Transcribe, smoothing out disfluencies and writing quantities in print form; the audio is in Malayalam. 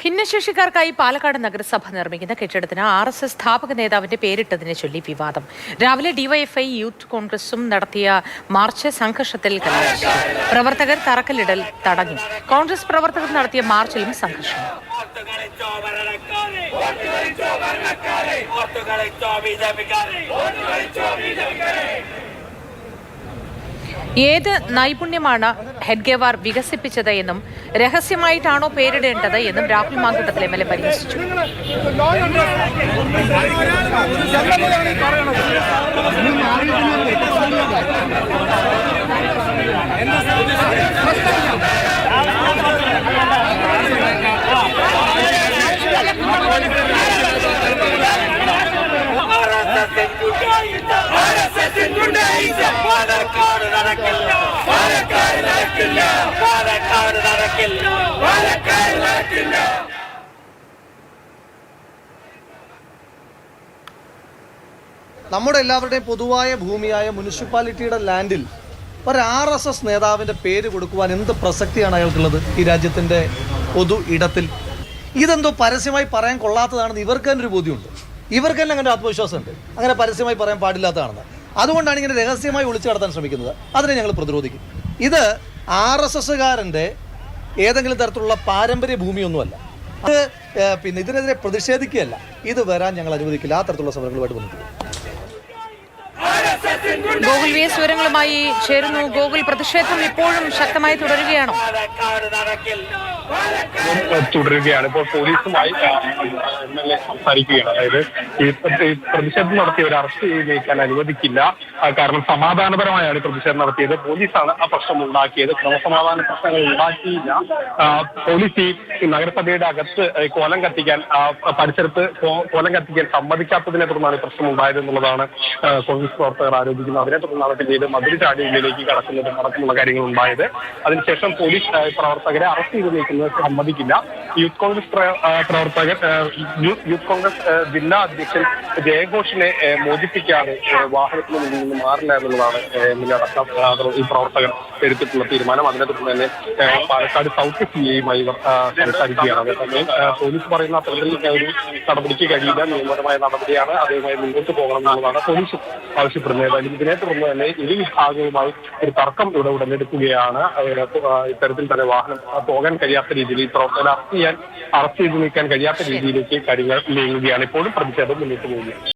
ഭിന്നശേഷിക്കാർക്കായി പാലക്കാട് നഗരസഭ നിർമ്മിക്കുന്ന കെട്ടിടത്തിന് RSS സ്ഥാപക നേതാവിന്റെ പേരിട്ടതിനെ ചൊല്ലി വിവാദം. രാവിലെ ഡിവൈഎഫ്ഐ യൂത്ത് കോൺഗ്രസും നടത്തിയ മാർച്ച് സംഘർഷത്തിൽ കലാശിച്ചു. പ്രവർത്തകർ തറക്കല്ലിടൽ തടഞ്ഞു. കോൺഗ്രസ് പ്രവർത്തകർ നടത്തിയ മാർച്ചിലും സംഘർഷം. ഏത് നൈപുണ്യമാണ് ഹെഡ്ഗേവാർ വികസിപ്പിച്ചത് എന്നും രഹസ്യമായിട്ടാണോ പേരിടേണ്ടത് എന്നും രാഹുൽ മാങ്കൂട്ടത്തിൽ MLA പരിഹസിച്ചു. നമ്മുടെ എല്ലാവരുടെയും പൊതുവായ ഭൂമിയായ മുനിസിപ്പാലിറ്റിയുടെ ലാൻഡിൽ ഒരു RSS നേതാവിൻ്റെ പേര് കൊടുക്കുവാൻ എന്ത് പ്രസക്തിയാണ് അയാൾക്കുള്ളത് ഈ രാജ്യത്തിൻ്റെ പൊതു ഇടത്തിൽ? ഇതെന്തോ പരസ്യമായി പറയാൻ കൊള്ളാത്തതാണെന്ന് ഇവർക്ക് തന്നെ ഒരു ബോധ്യമുണ്ട്. ഇവർക്ക് തന്നെ അങ്ങനെ ആത്മവിശ്വാസമുണ്ട്, അങ്ങനെ പരസ്യമായി പറയാൻ പാടില്ലാത്തതാണെന്ന്. അതുകൊണ്ടാണ് ഇങ്ങനെ രഹസ്യമായി ഒളിച്ചു കടത്താൻ ശ്രമിക്കുന്നത്. അതിനെ ഞങ്ങൾ പ്രതിരോധിക്കും. ഇത് RSSകാരൻ്റെ ഏതെങ്കിലും തരത്തിലുള്ള പാരമ്പര്യ ഭൂമിയൊന്നുമല്ല. അത് പിന്നെ ഇതിനെതിരെ പ്രതിഷേധിക്കുകയല്ല, ഇത് വരാൻ ഞങ്ങൾ അനുവദിക്കില്ല. ആ തരത്തിലുള്ള സമരങ്ങളുമായിട്ട് ബന്ധപ്പെട്ടു. ഗോകുൽ VS വിവരങ്ങളുമായി ചേരുന്നു. ഗോകുൽ, പ്രതിഷേധം ഇപ്പോഴും ശക്തമായി തുടരുകയാണോ? തുടരുകയാണ്. ഇപ്പോൾ പോലീസുമായി MLA സംസാരിക്കുകയാണ്. അതായത് ഈ പ്രതിഷേധം നടത്തിയവരെ അറസ്റ്റ് ചെയ്തേക്കാൻ അനുവദിക്കില്ല. കാരണം സമാധാനപരമായാണ് പ്രതിഷേധം നടത്തിയത്. പോലീസാണ് ആ പ്രശ്നം ഉണ്ടാക്കിയത്. ക്രമസമാധാന പ്രശ്നങ്ങൾ ഉണ്ടാക്കിയില്ല. പോലീസ് ഈ നഗരസഭയുടെ അകത്ത് കോലം കത്തിക്കാൻ പരിസരത്ത് കോലം കത്തിക്കാൻ സമ്മതിക്കാത്തതിനെ തുടർന്നാണ് പ്രശ്നം ഉണ്ടായത് എന്നുള്ളതാണ് കോൺഗ്രസ് പ്രവർത്തകർ ആരോപിക്കുന്നത്. അതിനെ തുടർന്നാണ് പിന്നീട് മതിൽ ചാടി ഉള്ളിലേക്ക് കടക്കുന്നതും അടക്കമുള്ള കാര്യങ്ങൾ ഉണ്ടായത്. അതിനുശേഷം പോലീസ് പ്രവർത്തകരെ അറസ്റ്റ് ചെയ്ത് നീക്കുന്നത് സമ്മതിക്കില്ല. യൂത്ത് കോൺഗ്രസ് പ്രവർത്തകർ യൂത്ത് കോൺഗ്രസ് ജില്ലാ അധ്യക്ഷൻ ജയഘോഷിനെ മോചിപ്പിക്കാതെ വാഹനത്തിൽ നിന്ന് മാറില്ല എന്നുള്ളതാണ് ഈ പ്രവർത്തകർ എടുത്തിട്ടുള്ള തീരുമാനം. അതിനെ തുടർന്ന് തന്നെ പാലക്കാട് സൗത്ത് CAയുമായി ഇവർ സംസാരിക്കുകയാണ്. അതേസമയം പോലീസ് പറയുന്ന അത്തരത്തിൽ ഒരു നടപടിക്ക് കഴിയില്ല, നിയമപരമായ നടപടിയാണ്, അതുമായി മുന്നോട്ട് പോകണം എന്നുള്ളതാണ് പോലീസ് ആവശ്യപ്പെടുന്നത്. ഏതായാലും ഇതിനെ തുടർന്ന് തന്നെ ഇരു വിഭാഗവുമായി ഒരു തർക്കം ഇവിടെ ഉടലെടുക്കുകയാണ്. ഇത്തരത്തിൽ തന്നെ വാഹനം പോകാൻ കഴിയാത്ത രീതിയിൽ ഈ പ്രവർത്തകരെ അറസ്റ്റ് ചെയ്ത് നീക്കാൻ കഴിയാത്ത രീതിയിലേക്ക് കാര്യങ്ങൾ നീങ്ങുകയാണ്. ഇപ്പോഴും പ്രതിഷേധം മുന്നോട്ട് പോവുകയാണ്.